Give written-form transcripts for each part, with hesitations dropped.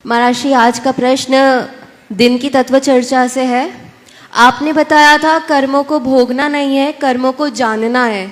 महाराज, आज का प्रश्न दिन की तत्व चर्चा से है। आपने बताया था कर्मों को भोगना नहीं है, कर्मों को जानना है।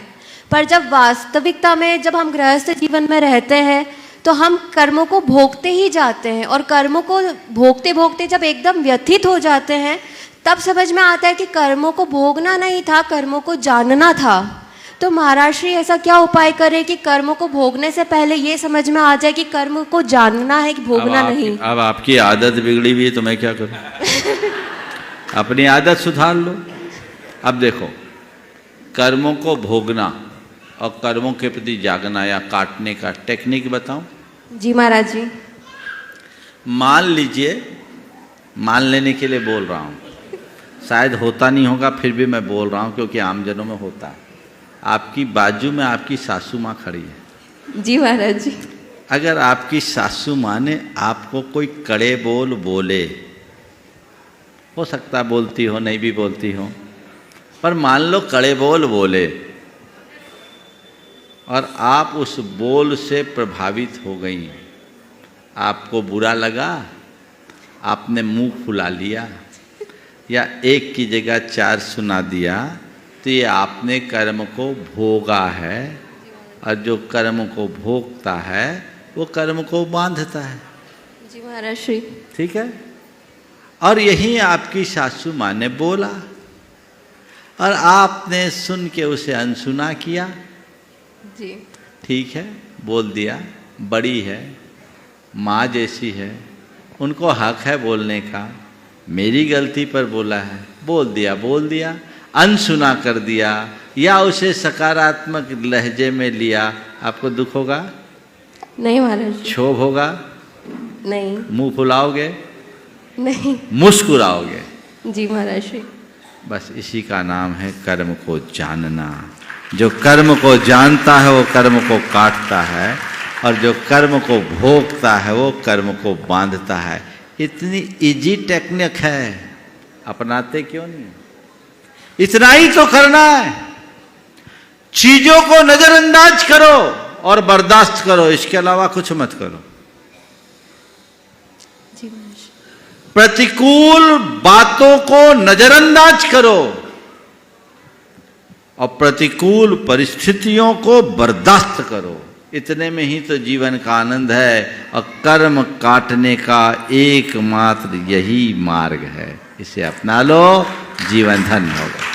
पर जब वास्तविकता में जब हम गृहस्थ जीवन में रहते हैं तो हम कर्मों को भोगते ही जाते हैं, और कर्मों को भोगते भोगते जब एकदम व्यथित हो जाते हैं तब समझ में आता है कि कर्मों को भोगना नहीं था, कर्मों को जानना था। तो महाराज श्री ऐसा क्या उपाय करें कि कर्मों को भोगने से पहले ये समझ में आ जाए कि कर्म को जानना है कि भोगना नहीं। अब आपकी आदत बिगड़ी हुई है तो मैं क्या करूं? अपनी आदत सुधार लो। अब देखो, कर्मों को भोगना और कर्मों के प्रति जागना या काटने का टेक्निक बताऊं? जी महाराज जी। मान लीजिए, मान लेने के लिए बोल रहा हूं, शायद होता नहीं होगा, फिर भी मैं बोल रहा हूं क्योंकि आमजनों में होता है। आपकी बाजू में आपकी सासू माँ खड़ी है। जी महाराज जी। अगर आपकी सासू माँ ने आपको कोई कड़े बोल बोले, हो सकता बोलती हो नहीं भी बोलती हो, पर मान लो कड़े बोल बोले और आप उस बोल से प्रभावित हो गई, आपको बुरा लगा, आपने मुंह फुला लिया या एक की जगह चार सुना दिया, तो ये आपने कर्म को भोगा है, और जो कर्म को भोगता है वो कर्म को बांधता है। जी महाराज श्री। ठीक है। और यही आपकी सासू माँ ने बोला और आपने सुन के उसे अनसुना किया। जी ठीक है, बोल दिया, बड़ी है, माँ जैसी है, उनको हक है बोलने का, मेरी गलती पर बोला है, बोल दिया, अनसुना कर दिया या उसे सकारात्मक लहजे में लिया, आपको दुख होगा? नहीं महाराज। क्षोभ होगा? नहीं। मुंह फुलाओगे? नहीं। मुस्कुराओगे? जी महाराज श्री। बस इसी का नाम है कर्म को जानना। जो कर्म को जानता है वो कर्म को काटता है, और जो कर्म को भोगता है वो कर्म को बांधता है। इतनी इजी टेक्निक है, अपनाते क्यों नहीं? इतना ही तो करना है। चीजों को नजरअंदाज करो और बर्दाश्त करो, इसके अलावा कुछ मत करो। प्रतिकूल बातों को नजरअंदाज करो और प्रतिकूल परिस्थितियों को बर्दाश्त करो। इतने में ही तो जीवन का आनंद है, और कर्म काटने का एकमात्र यही मार्ग है। इसे अपना लो, जीवन धन्य होगा।